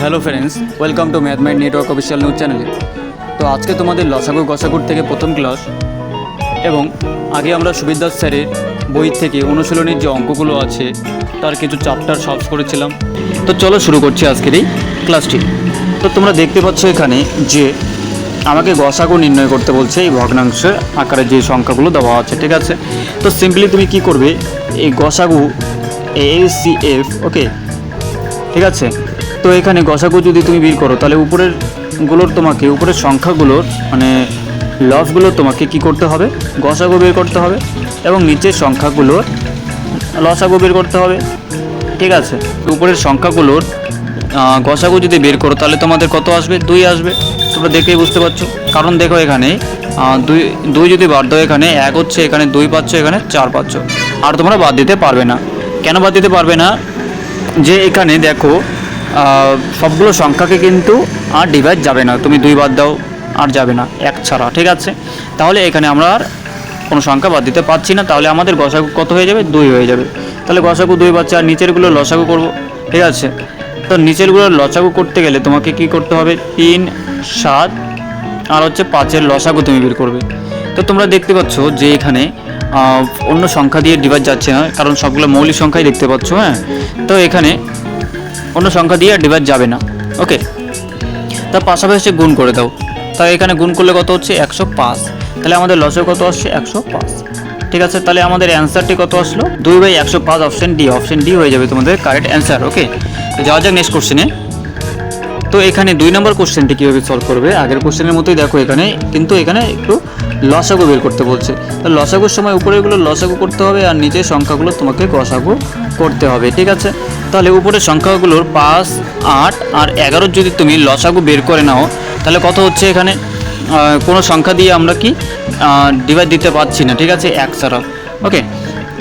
Hello friends, welcome to ম্যাথমেট network official news চ্যানেলে। তো আজকে তোমাদের লসাগু গসাগুর থেকে প্রথম ক্লাস, এবং আগে আমরা সুবির দাস স্যারের বই থেকে অনুশীলনীর যে অঙ্কগুলো আছে তার কিছু চ্যাপ্টার সলভ করেছিলাম। তো চলো শুরু করছি আজকের এই ক্লাসটি। তো তোমরা দেখতে পাচ্ছ এখানে যে আমাকে গসাগু নির্ণয় করতে বলছে এই ভগ্নাংশের আকারে যে সংখ্যাগুলো দেওয়া আছে, ঠিক আছে। তো সিম্পলি তুমি কি করবে, এই গসাগু ACF, ওকে, ঠিক আছে। তো এখানে গসাগু যদি তুমি বের করো তাহলে উপরের সংখ্যাগুলোর মানে লসগুলো তোমাকে কি করতে হবে, গসাগু বের করতে হবে, এবং নিচের সংখ্যাগুলোর লসাগু বের করতে হবে, ঠিক আছে। উপরের সংখ্যাগুলোর গসাগু যদি বের করো তাহলে তোমাদের কত আসবে, 2 আসবে। তোমরা দেখেই বুঝতে পারছো, কারণ দেখো এখানে দুই যদি বাদ দাও, এখানে 1 হচ্ছে, এখানে 2 পাচ্ছ, এখানে 4 পাচ্ছ। আর তোমরা বাদ দিতে পারবে না। কেন বাদ দিতে পারবে না, যে এখানে দেখো সবগুলো সংখ্যাকে কিন্তু আর ডিভাইড যাবে না, তুমি 2 বাদ দাও আর যাবে না 1 ছাড়া, ঠিক আছে। তাহলে এখানে আমরা আর কোনো সংখ্যা বাদ দিতে পারছি না, তাহলে আমাদের গসাগু কত হয়ে যাবে, 2 হয়ে যাবে। তাহলে গসাগু 2 পাচ্ছে, আর নিচেরগুলো লসাগু করব, ঠিক আছে। তো নিচেরগুলো লসাগু করতে গেলে তোমাকে কি করতে হবে, 3, 7 আর হচ্ছে 5-এর লসাগু তুমি বের করবে। তো তোমরা দেখতে পাচ্ছ যে এখানে অন্য সংখ্যা দিয়ে ডিভাইড যাচ্ছে না, কারণ সবগুলো মৌলিক সংখ্যাই দেখতে পাচ্ছ, হ্যাঁ। তো এখানে অন্য সংখ্যা দিয়ে ডিভাইড যাবে না, ওকে। তার পাশাপাশি গুণ করে দাও। তাই এখানে গুণ করলে কত হচ্ছে, 105। তাহলে আমাদের লসে কত আসছে, 105, ঠিক আছে। তাহলে আমাদের অ্যান্সারটি কত আসলো, 2/105, অপশন ডি হয়ে যাবে তোমাদের কারেক্ট অ্যান্সার, ওকে। তো যাওয়া যাক নেক্সট কোশ্চেনে। তো এখানে 2 নম্বর কোশ্চেনটি কীভাবে সলভ করবে, আগের কোশ্চেনের মতোই দেখো, এখানে একটু লসাগু বের করতে বলছে। তো লসাগুর সময় উপরেগুলো লসাগু করতে হবে, আর নিচের সংখ্যাগুলো তোমাকে গসাগু করতে হবে, ঠিক আছে। তাহলে উপরের সংখ্যাগুলোর 5, 8 আর 11 যদি তুমি লসাগু বের করে নাও তাহলে কত হচ্ছে, এখানে কোনো সংখ্যা দিয়ে আমরা কি ডিভাইড দিতে পারছি না, ঠিক আছে, 1 ছাড়া, ওকে।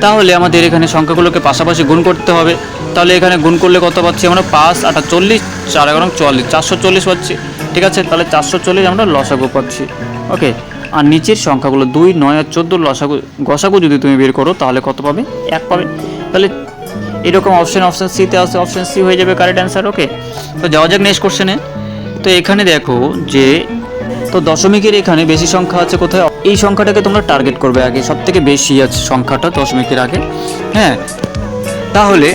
তাহলে আমাদের এখানে সংখ্যাগুলোকে পাশাপাশি গুণ করতে হবে। তাহলে এখানে গুণ করলে কত পাচ্ছি আমরা, 5, 8, 40, 4, 11, 44, 440 পাচ্ছি, ঠিক আছে। তাহলে 440 আমরা লসাগু পাচ্ছি, ওকে। আর নিচের সংখ্যাগুলো 2, 9 আর 14 গসাগু যদি তুমি বের করো তাহলে কত পাবে, 1 পাবে। তাহলে এরকম অপশন সিতে আছে, অপশন সি হয়ে যাবে কারেক্ট অ্যান্সার, ওকে। তো যাওয়া যাক নেক্সট কোশ্চেনে। তো এখানে দেখো যে তো দশমিকের এখানে বেশি সংখ্যা আছে কোথায়, এই সংখ্যাটাকে তোমরা টার্গেট করবে আগে, সব থেকে বেশি আছে সংখ্যাটা দশমিকের আগে, হ্যাঁ। তাহলে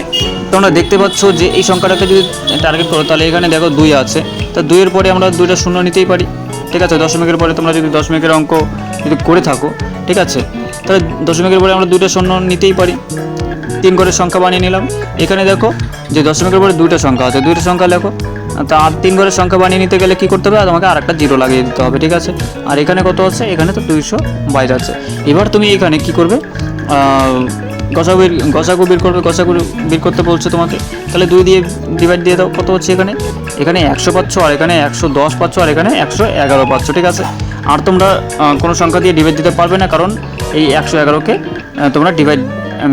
তোমরা দেখতে পাচ্ছ যে এই সংখ্যাটাকে যদি টার্গেট করো তাহলে এখানে দেখো 2 আছে, তো 2-এর পরে আমরা 2টা শূন্য নিতেই পারি, ঠিক আছে। দশমিকের পরে তোমরা যদি দশমিকের অঙ্ক যদি করে থাকো, ঠিক আছে, তাহলে দশমিকের পরে আমরা 2টা শূন্য নিতেই পারি, 3 ঘরের সংখ্যা বানিয়ে নিলাম। এখানে দেখো যে দশমিকের পরে 2টা সংখ্যা আছে, 2টা সংখ্যা লেখো। তা আর 3 ঘরের সংখ্যা বানিয়ে নিতে গেলে কী করতে হবে, তোমাকে আরেকটা 0 লাগিয়ে দিতে হবে, ঠিক আছে। আর এখানে কত আছে, এখানে তো 222 আছে। এবার তুমি এখানে কি করবে, গসাগু বের করবে, গসাগু বের করতে বলছে তোমাকে। তাহলে 2 দিয়ে ডিভাইড দিয়ে দাও, কত হচ্ছে, এখানে 100 পাচ্ছ, আর এখানে 110 পাচ্ছ, আর এখানে 111 পাচ্ছ, ঠিক আছে। আর তোমরা কোনো সংখ্যা দিয়ে ডিভাইড দিতে পারবে না, কারণ এই 111কে তোমরা ডিভাইড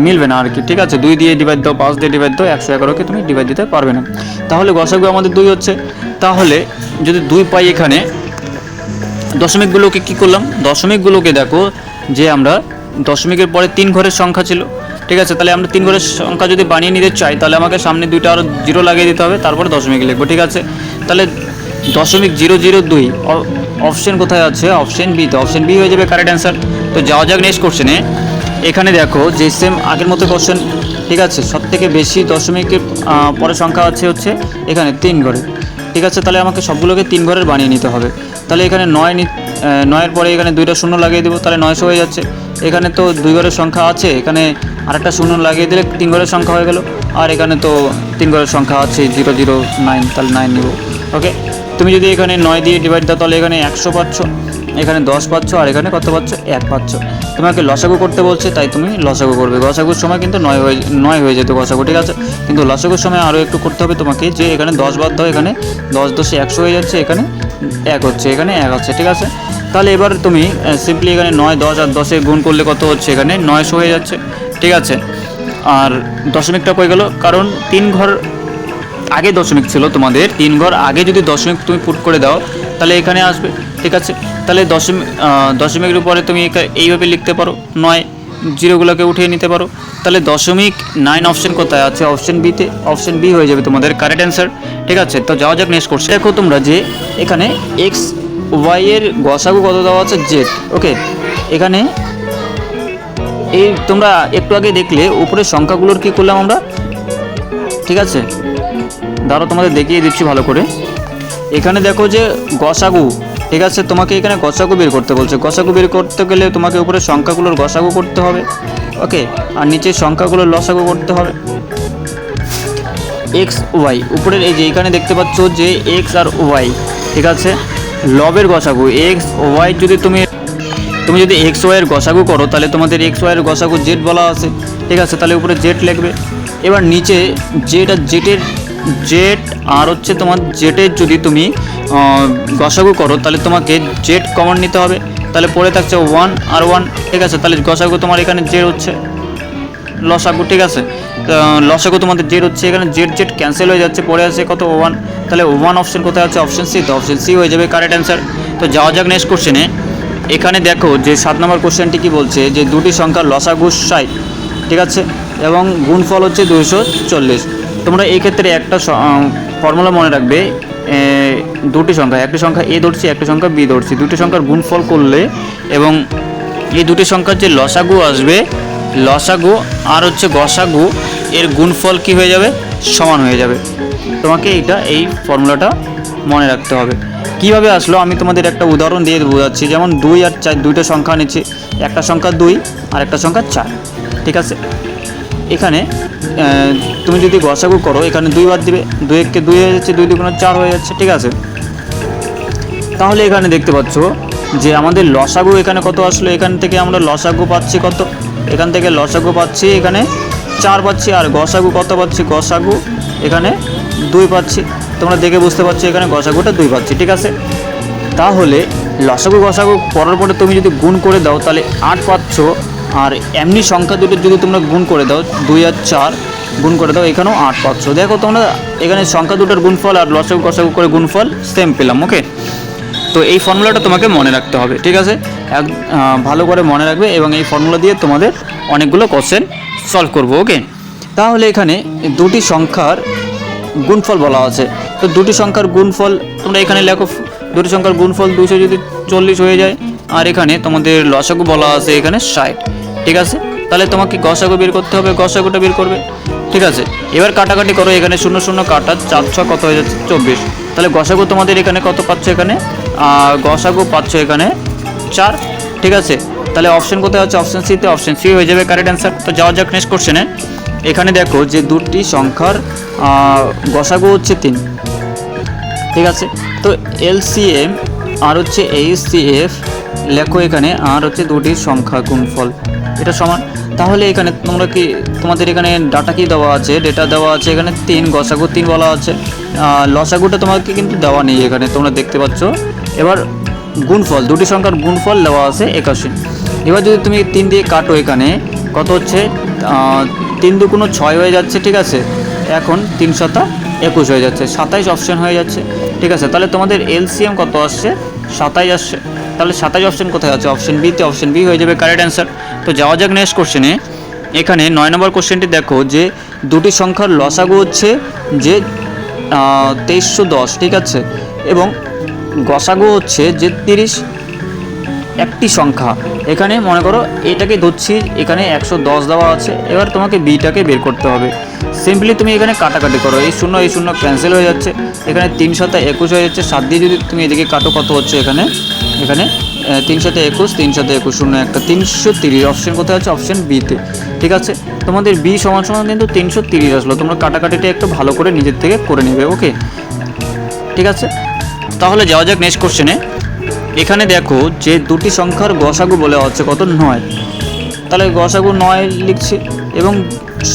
মিলবে না আর কি, ঠিক আছে। 2 দিয়ে ডিভাইড দাও, 5 দিয়ে ডিভাইড দাও, 111কে তুমি ডিভাইড দিতে পারবে না। তাহলে গসাগু আমাদের 2 হচ্ছে। তাহলে যদি 2 পাই, এখানে দশমিকগুলোকে কি করলাম, দশমিকগুলোকে দেখো যে আমরা দশমিকের পরে 3 ঘরের সংখ্যা ছিল, ঠিক আছে। তাহলে আমরা 3 ঘরের সংখ্যা যদি বানিয়ে নিতে চাই তাহলে আমাকে সামনে 2টা আরও 0 লাগিয়ে দিতে হবে, তারপরে দশমিক লিখবো, ঠিক আছে। তাহলে 0.002 অপশন কোথায় আছে, অপশন বি, তো অপশন বি হয়ে যাবে কারেক্ট অ্যান্সার। তো যাওয়া যাক নেক্সট কোশ্চেনে। এখানে দেখো যে সেম আগের মতো কোশ্চেন, ঠিক আছে। সব থেকে বেশি দশমিকের পরে সংখ্যা হচ্ছে এখানে 3 ঘরে, ঠিক আছে। তাহলে আমাকে সবগুলোকে 3 ঘরের বানিয়ে নিতে হবে। তাহলে এখানে 9-এর পরে এখানে 2টা শূন্য লাগিয়ে দেবো, তাহলে 900 হয়ে যাচ্ছে। এখানে তো 2 ঘরের সংখ্যা আছে, এখানে আরেকটা শূন্য লাগিয়ে দিলে 3 ঘরের সংখ্যা হয়ে গেল। আর এখানে তো 3 ঘরের সংখ্যা আছে 009, তাহলে 9 নিব, ওকে। তুমি যদি এখানে 9 দিয়ে ডিভাইড দাও তাহলে এখানে 100 পাচ্ছ, এখানে 10 পাচ্ছ, আর এখানে কত পাচ্ছ, 1 পাচ্ছ। তোমাকে লসাগু করতে বলছে, তাই তুমি লসাগু করবে। গসাগুর সময় কিন্তু 9 হয়ে যেত গসাগু, ঠিক আছে। কিন্তু লসাগুর সময় আরও একটু করতে হবে তোমাকে, যে এখানে 10 বাদ দাও, এখানে 10 10 100 হয়ে যাচ্ছে, এখানে 1 হচ্ছে, এখানে 1 হচ্ছে, ঠিক আছে। তাহলে এবার তুমি সিম্পলি এখানে 9, 10 আর 10 গুণ করলে কত হচ্ছে, এখানে 900 হয়ে যাচ্ছে, ঠিক আছে। আর দশমিকটা কই গেল, কারণ 3 ঘর আগে দশমিক ছিল তোমাদের, 3 ঘর আগে যদি দশমিক তুমি পুট করে দাও তাহলে এখানে আসবে, ঠিক আছে। তাহলে দশমিকের উপরে তুমি এইভাবে লিখতে পারো 9, জিরোগুলোকে উঠিয়ে নিতে পারো। তাহলে 0.9 অপশন কোথায় আছে? অপশন বিতে, অপশন বি হয়ে যাবে তোমাদের কারেক্ট অ্যান্সার। ঠিক আছে, তো যাওয়া যাক নেক্সট কোশ্চেন। দেখো তোমরা যে এখানে এক্স ওয়াই এর গসাগু কত দেওয়া আছে? জেড। ওকে, এখানে এই তোমরা একটু আগে দেখলে উপরের সংখ্যাগুলোর কি করলাম আমরা, ঠিক আছে, দাঁড়াও তোমাদের দেখিয়ে দিচ্ছি ভালো করে। এখানে দেখো যে গসাগু, ঠিক আছে, তোমাকে এখানে গসাগু বের করতে বলছে। গসাগু বের করতে গেলে তোমাকে উপরে সংখ্যাগুলোর গসাগু করতে হবে, ওকে, আর নিচের সংখ্যাগুলোর লসাগু করতে হবে। এক্স ওয়াই, উপরের এই যে এখানে দেখতে পাচ্ছ যে এক্স আর ওয়াই, ঠিক আছে, লবের গসাগু এক্স ওয়াই। যদি তুমি যদি এক্স ওয়াইয়ের গসাগু করো তাহলে তোমাদের এক্স ওয়াইয়ের গসাগু জেড বলা আছে, ঠিক আছে, তাহলে উপরে জেড লিখবে। এবার নিচে জেড আর জেটের জেড আর হচ্ছে তোমার জেটের যদি তুমি গসাগু করো তাহলে তোমাকে জেড কমন নিতে হবে, তাহলে পড়ে থাকছে 1 আর 1, ঠিক আছে, তাহলে গসাগু তোমার এখানে জেড হচ্ছে, লসাগু, ঠিক আছে, লসাগু তোমাদের জেড হচ্ছে, এখানে জেড জেড ক্যান্সেল হয়ে যাচ্ছে, পড়ে আছে কত? 1, তাহলে 1 অপশন কোথায় আছে? অপশন সি, তো অপশন সি হয়ে যাবে কারেক্ট অ্যান্সার। তো যাওয়া যাক নেক্সট কোশ্চেনে। এখানে দেখো যে 7 নম্বর কোশ্চেনটি কি বলছে যে দুটি সংখ্যার লসাগু 60, ঠিক আছে, এবং গুণফল হচ্ছে 240। তোমরা এই ক্ষেত্রে একটা ফর্মুলা মনে রাখবে, দুটি সংখ্যা, একটি সংখ্যা এ ধরছি, একটি সংখ্যা বি ধরছি, দুটি সংখ্যার গুণফল করলে এবং এই দুটি সংখ্যার যে লসাগু আসবে, লসাগু আর হচ্ছে গসাগু এর গুণফল কি হয়ে যাবে? সমান হয়ে যাবে। তোমাকে এই ফর্মুলাটা মনে রাখতে হবে। কিভাবে আসলো আমি তোমাদের একটা উদাহরণ দিয়ে বোঝাচ্ছি। যেমন 2 আর 4 দুইটা সংখ্যা নিচ্ছি, একটা সংখ্যা 2 আর একটা সংখ্যা 4, ঠিক আছে। এখানে তুমি যদি গসাগু করো এখানে 2 বাদ দিবে, 2 একে 2 হয়ে যাচ্ছে, 2 দুগুণে 4 হয়ে যাচ্ছে, ঠিক আছে। তাহলে এখানে দেখতে পাচ্ছ যে আমাদের লসাগু এখানে কত আসলো? এখান থেকে আমরা লসাগু পাচ্ছি কত? এখান থেকে লসাগু পাচ্ছি এখানে 4 পাচ্ছি, আর গসাগু কত পাচ্ছি? গসাগু এখানে 2 পাচ্ছি। তোমরা দেখে বুঝতে পারছো এখানে গসাগুটা 2 পাচ্ছি, ঠিক আছে। তাহলে লসাগু গসাগু করার পরে তুমি যদি গুণ করে দাও তাহলে 8 পাচ্ছ, আর এমনি সংখ্যা দুটো যদি তোমরা গুণ করে দাও 2 আর 4 গুণ করে দাও, এখানেও 8 পাচ্ছ। দেখো তোমরা এখানে সংখ্যা দুটোর গুণফল আর লসাগু গসাগু করে গুণফল সেম পেলাম, ওকে। তো এই ফর্মুলাটা তোমাকে মনে রাখতে হবে, ঠিক আছে, ভালো করে মনে রাখবে এবং এই ফর্মুলা দিয়ে তোমাদের অনেকগুলো কোশ্চেন সলভ করবো, ওকে। তাহলে এখানে দুটি সংখ্যার গুণফল বলা আছে, তো দুটি সংখ্যার গুণফল তোমরা এখানে লেখো। দুটি সংখ্যার গুণফল 240 হয়ে যায়, আর এখানে তোমাদের লসাগু বলা আছে এখানে 60, ঠিক আছে। তাহলে তোমাকে গসাগু বের করতে হবে, গসাগুটা বের করবে, ঠিক আছে। এবার কাটাকাটি করো, এখানে 0 0 কাটা 4 6 কত হয়ে যাচ্ছে? 24। তাহলে গসাগু তোমাদের এখানে কত পাচ্ছ? এখানে গসাগু পাচ্ছ এখানে 4, ঠিক আছে। তাহলে অপশন কোথায় আছে? অপশন সিতে, অপশন সি হয়ে যাবে কারেক্ট অ্যান্সার। তো যাওয়া যাক নেক্সট কোশ্চেনে। এখানে দেখো যে দুটি সংখ্যার গসাগু হচ্ছে 3, ঠিক আছে। তো এলসিএম আর হচ্ছে এইচসিএফ লেখো এখানে, আর হচ্ছে দুটি সংখ্যা গুণফল, এটা সমান। তাহলে এখানে তোমরা কি তোমাদের এখানে ডাটা কি দেওয়া আছে? ডেটা দেওয়া আছে এখানে 3, গসাগু 3 বলা আছে, লসাগুটা তোমাকে কিন্তু দেওয়া নেই এখানে, তোমরা দেখতে পাচ্ছ। এবার গুণফল, দুটি সংখ্যার গুণফল দেওয়া আছে 81। এবার যদি তুমি 3 দিয়ে কাটো, এখানে কত হচ্ছে? 3 দুগুণ 6 হয়ে যাচ্ছে, ঠিক আছে। এখন 3 7 21 হয়ে যাচ্ছে, 27 অপশন হয়ে যাচ্ছে, ঠিক আছে। তাহলে তোমাদের এলসিএম কত আসছে? 27 আসছে। তাহলে 27 অপশন কোথায় আছে? অপশন বিতে, অপশন বি হয়ে যাবে কারেক্ট অ্যান্সার। তো যাওয়া যাক নেক্সট কোশ্চেনে। এখানে 9 নম্বর কোশ্চেনটি দেখো যে দুটি সংখ্যার লসাগু হচ্ছে যে 2310, ঠিক আছে, এবং গসাগু হচ্ছে যে 30। একটি সংখ্যা এখানে মনে করো এটাকে ধরছি, এখানে 110 দেওয়া আছে, এবার তোমাকে বিটাকে বের করতে হবে। সিম্পলি তুমি এখানে কাটাকাটি করো, এই শূন্য ক্যান্সেল হয়ে যাচ্ছে, এখানে 3 7 21 হয়ে যাচ্ছে, 7 দিয়ে যদি তুমি এদিকে কাটো কত হচ্ছে? এখানে 3 7 21, 3 7 21 শূন্য একটা 330। অপশন কোথায় আছে? অপশন বিতে, ঠিক আছে। তোমাদের বি সমান সমান কিন্তু 330 আসলো। তোমরা কাটাকাটিটা একটু ভালো করে নিজের থেকে করে নেবে, ওকে, ঠিক আছে। তাহলে যাওয়া যাক নেক্সট কোশ্চেনে। এখানে দেখো যে দুটি সংখ্যার গসাগু বলে হচ্ছে কত? 9। তাহলে গসাগু 9 লিখছি, এবং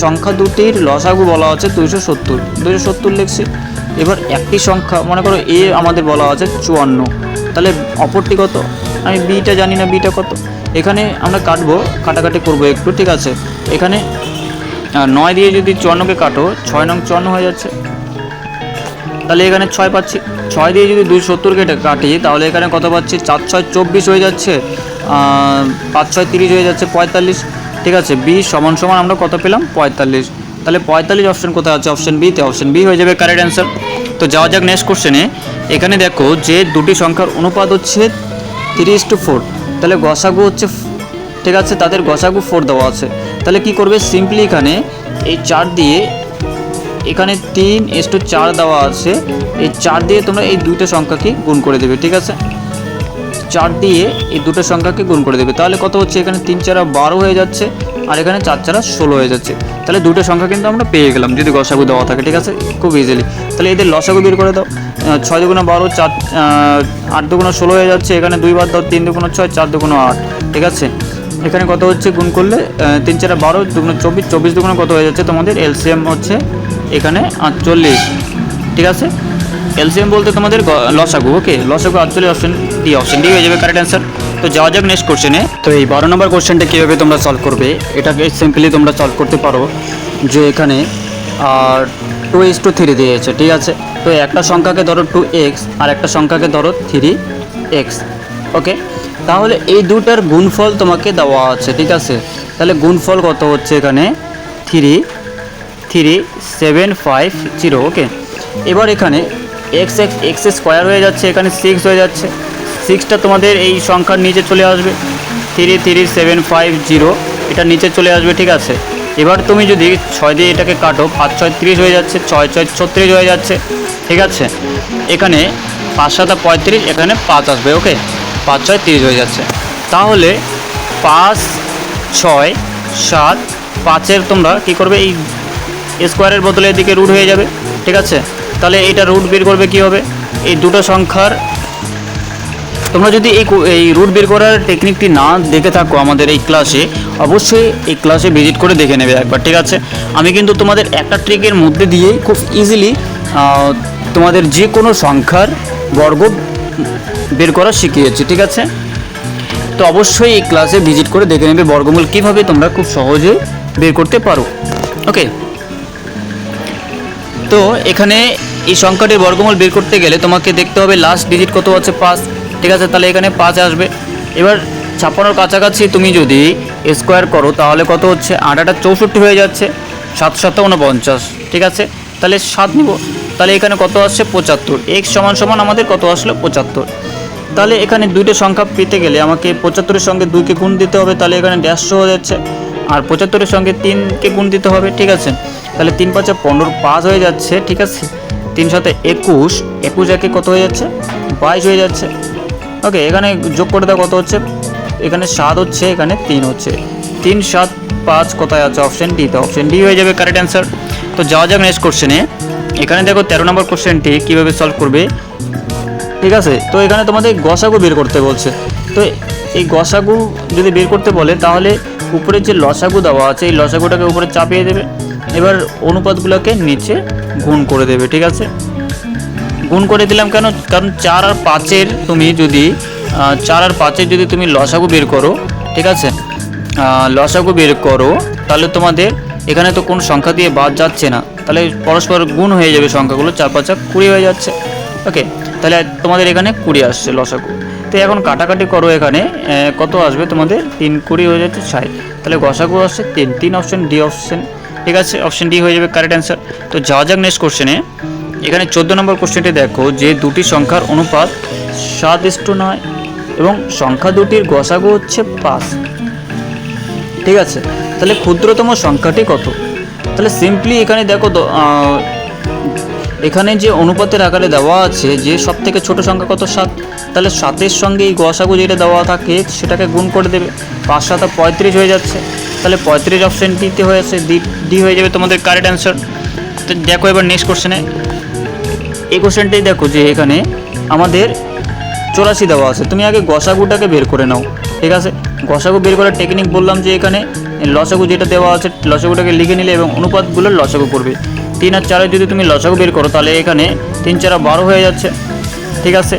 সংখ্যা দুটির লসাগু বলা হচ্ছে 270 লিখছি। এবার একটি সংখ্যা মনে করো এ আমাদের বলা আছে 54, তাহলে অপরটি কত? আমি বিটা জানি না, বিটা কত? এখানে আমরা কাটবো, কাটাকাটি করবো একটু, ঠিক আছে। এখানে 9 দিয়ে যদি 54কে কাটো, 6 নং 54 হয়ে যাচ্ছে, তাহলে এখানে 6 পাচ্ছি। 6 দিয়ে যদি 270কে কাটি তাহলে এখানে কত পাচ্ছি? 4 6 24 হয়ে যাচ্ছে, 5 6 30 হয়ে যাচ্ছে 45। ঠিক আছে। বি সমান সমান আমরা কত পেলাম 45। তাহলে 45 অপশন কোথায় আছে? অপশন বিতে। অপশন বি হয়ে যাবে কারেক্ট অ্যান্সার। তো যাওয়া যাক নেক্সট কোশ্চেনে। এখানে দেখো যে দুটি সংখ্যার অনুপাত হচ্ছে 3:4, তাহলে গসাগু হচ্ছে, ঠিক আছে, তাদের গসাগু 4 দেওয়া আছে। তাহলে কি করবে? সিম্পলি এখানে এই 4 দিয়ে, এখানে 3:4 দেওয়া আছে, এই 4 দিয়ে তোমরা এই দুটো সংখ্যাকে গুণ করে দেবে, ঠিক আছে। 4 দিয়ে এই দুটো সংখ্যাকে গুণ করে দেবে, তাহলে কত হচ্ছে? এখানে 3 4 12 হয়ে যাচ্ছে, আর এখানে 4 4 16 হয়ে যাচ্ছে। তাহলে দুটো সংখ্যা কিন্তু আমরা পেয়ে গেলাম যদি গসাগু দেওয়া থাকে, ঠিক আছে, খুব ইজিলি। তাহলে এদের লসাগু বের করে দাও। 6 2 12, 4 8 2 16 হয়ে যাচ্ছে, এখানে 2 বাদ দাও, 3 2 6, 4 2 8, ঠিক আছে। এখানে কত হচ্ছে? গুণ করলে 3 4 12, 2 24, 24 2 কত হয়ে যাচ্ছে? তোমাদের এলসিএম হচ্ছে এখানে 48, ঠিক আছে। এলসিএম বলতে তোমাদের লসাগু, ওকে, লসাগু 48, অপশন ডি হয়ে যাবে কারেক্ট অ্যান্সার। তো যাওয়া যাক নেক্সট কোশ্চেনে। তো এই 12 নম্বর কোশ্চেনটা কীভাবে তোমরা সলভ করবে, এটাকে সিম্পলি তোমরা সলভ করতে পারো যে এখানে 2:3 দিয়েছে, ঠিক আছে। তো একটা সংখ্যাকে ধরো 2x আর একটা সংখ্যাকে ধরো 3x, ওকে। তাহলে এই দুটার গুণফল তোমাকে দেওয়া আছে, ঠিক আছে। তাহলে গুণফল কত হচ্ছে? এখানে 33750, ওকে। এবার এখানে x স্কোয়ার হয়ে যাচ্ছে, এখানে 6 হয়ে যাচ্ছে, 6টা তোমাদের এই সংখ্যার নিচে চলে আসবে, 33750 এটা নিচে চলে আসবে, ঠিক আছে। এবার তুমি যদি 6 দিয়ে এটাকে কাটো, 5 6 30 হয়ে যাচ্ছে, 6 6 36 হয়ে যাচ্ছে, ঠিক আছে। এখানে 5 7 35, এখানে 5 আসবে, ওকে, 5 6 30 হয়ে যাচ্ছে। তাহলে 5 6 7 5-এর তোমরা কী করবে? এই স্কোয়ারের বদলে এদিকে রুট হয়ে যাবে, ঠিক আছে। তাহলে এটা রুট বের করবে কী হবে? এই দুটো সংখ্যার তোমরা যদি এই রুট বের করার টেকনিকটি না দেখে থাকো আমাদের এই ক্লাসে, অবশ্যই এই ক্লাসে ভিজিট করে দেখে নেবে একবার, ঠিক আছে। আমি কিন্তু তোমাদের একটা ট্রিকের মধ্যে দিয়েই খুব ইজিলি তোমাদের যে কোনো সংখ্যার বর্গ বের করা শিখিয়েছি, ঠিক আছে। তো অবশ্যই এই ক্লাসে ভিজিট করে দেখে নেবে বর্গমূল কীভাবে তোমরা খুব সহজে বের করতে পারো, ওকে। তো এখানে এই সংখ্যাটির বর্গমূল বের করতে গেলে তোমাকে দেখতে হবে লাস্ট ডিজিট কত আছে? 5, ঠিক আছে। তাহলে এখানে 5 আসবে। এবার 56-এর কাছাকাছি তুমি যদি স্কোয়ার করো তাহলে কত হচ্ছে? 8 8 64 হয়ে যাচ্ছে, 7 7 49, ঠিক আছে। তাহলে 7 নিব, তাহলে এখানে কত আসছে? 75। x সমান সমান আমাদের কত আসলো? 75। তাহলে এখানে দুইটা সংখ্যা পেতে গেলে আমাকে 75-এর সঙ্গে 2কে গুণ দিতে হবে, তাহলে এখানে ড্যাশ হয়ে যাচ্ছে, আর 75-এর সঙ্গে 3কে গুণ দিতে হবে, ঠিক আছে। তাহলে 3 5 15, 5 হয়ে যাচ্ছে, ঠিক আছে। 3 7 21, 21 একে কত হয়ে যাচ্ছে? 22 হয়ে যাচ্ছে, ওকে। এখানে যোগ করে দাও, কত হচ্ছে? এখানে 7 হচ্ছে, এখানে 3 হচ্ছে, 3 7 5 কোথায় আছে? অপশন ডিতে। অপশন ডি হয়ে যাবে কারেক্ট অ্যান্সার। তো যাওয়া যাক নেক্সট কোশ্চেনে। এখানে দেখো 13 নম্বর কোশ্চেনটি কীভাবে সলভ করবে, ঠিক আছে। তো এখানে তোমাদের গসাগু বের করতে বলছে। তো এই গসাগু যদি বের করতে বলে তাহলে উপরে যে লসাগু দেওয়া আছে এই লসাগুটাকে উপরে চাপিয়ে দেবে, এবার অনুপাতগুলোকে নিচে গুণ করে দেবে, ঠিক আছে। গুণ করে দিলাম কেন? কারণ 4 আর 5-এর তুমি যদি 4 আর 5-এর যদি তুমি লসাগু বের করো, ঠিক আছে, লসাগু বের করো, তাহলে তোমাদের এখানে তো কোন সংখ্যা দিয়ে বাদ যাচ্ছে না, তাহলে পরস্পর গুণ হয়ে যাবে সংখ্যাগুলো, 4 5 20 হয়ে যাচ্ছে, ওকে। তাহলে তোমাদের এখানে 20 আসছে লসাগু। তো এখন কাটাকাটি করো, এখানে কত আসবে তোমাদের? 3 20 হয়ে যাচ্ছে 60, তাহলে গসাগু আসছে 3 অপশন ডি অপশন, ঠিক আছে। অপশন ডি হয়ে যাবে কারেক্ট অ্যান্সার। তো যাওয়া যাক নেক্সট কোশ্চেনে। এখানে 14 নম্বর কোশ্চেনটি দেখো যে দুটি সংখ্যার অনুপাত 7:9 এবং সংখ্যা দুটির গসাগু হচ্ছে 5, ঠিক আছে। তাহলে ক্ষুদ্রতম সংখ্যাটি কত? তাহলে সিম্পলি এখানে দেখো এখানে যে অনুপাতের আকারে দেওয়া আছে যে সব থেকে ছোটো সংখ্যা কত? 7। তাহলে 7-এর সঙ্গে এই গসাগু যেটা দেওয়া থাকে সেটাকে গুণ করে দেবে, 5 7 35 হয়ে যাচ্ছে, তাহলে 35 অপশন ডিতে হয়েছে, ডি হয়ে যাবে তোমাদের কারেক্ট অ্যান্সার। তো দেখো এবার নেক্সট কোশ্চেনে, এই কোশ্চেনটাই দেখো যে এখানে আমাদের 84 দেওয়া আছে। তুমি আগে গসাগুটাকে বের করে নাও, ঠিক আছে। গসাগু বের করার টেকনিক বললাম যে এখানে লসাগু যেটা দেওয়া আছে লসাগুটাকে লিখে নিলে এবং অনুপাতগুলো লসাগু করবে। 3 আর 4 যদি তুমি লসাগু বের করো তাহলে এখানে 3 4 12 হয়ে যাচ্ছে, ঠিক আছে।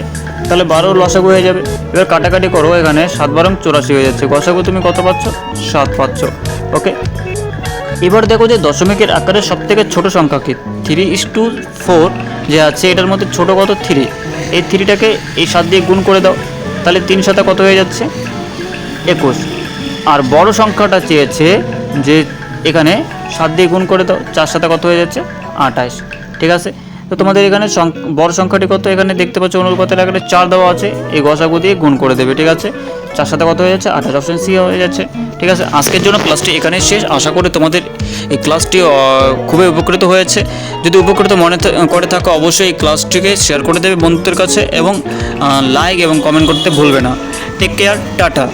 তাহলে 12 লসাগু হয়ে যাবে। এবার কাটাকাটি করো, এখানে 7 12 84 হয়ে যাচ্ছে, গসাগু তুমি কত পাচ্ছ? 7 পাচ্ছ, ওকে। এবার দেখো যে দশমিকের আকারে সব থেকে ছোটো সংখ্যা কি? 3:4 যে আছে এটার মধ্যে ছোটো কত? 3। এই 3টাকে এই 7 দিয়ে গুণ করে দাও, তাহলে 3 7 কত হয়ে যাচ্ছে? 21, আর বড় সংখ্যাটা চেয়েছে যে এখানে 7 দিয়ে গুণ করে দাও, 4 সাথে কত হয়ে যাচ্ছে 28। ঠিক আছে, তো তোমাদের এখানে বড় সংখ্যাটি কত এখানে দেখতে পাচ্ছ অনুপাতের আকারে 4 দেওয়া আছে, এই গসাগু দিয়ে গুণ করে দেবে। ঠিক আছে, 4 সাথে কত হয়ে যাচ্ছে 28, অপশন সি হয়ে যাচ্ছে। ঠিক আছে, আজকের জন্য ক্লাসটি এখানে শেষ। আশা করি তোমাদের এই ক্লাসটি খুবই উপকৃত হয়েছে। যদি উপকৃত মনে করে থাকো অবশ্যই এই ক্লাসটিকে শেয়ার করে দেবে বন্ধুদের কাছে এবং লাইক এবং কমেন্ট করতে ভুলবে না। Take care, tata.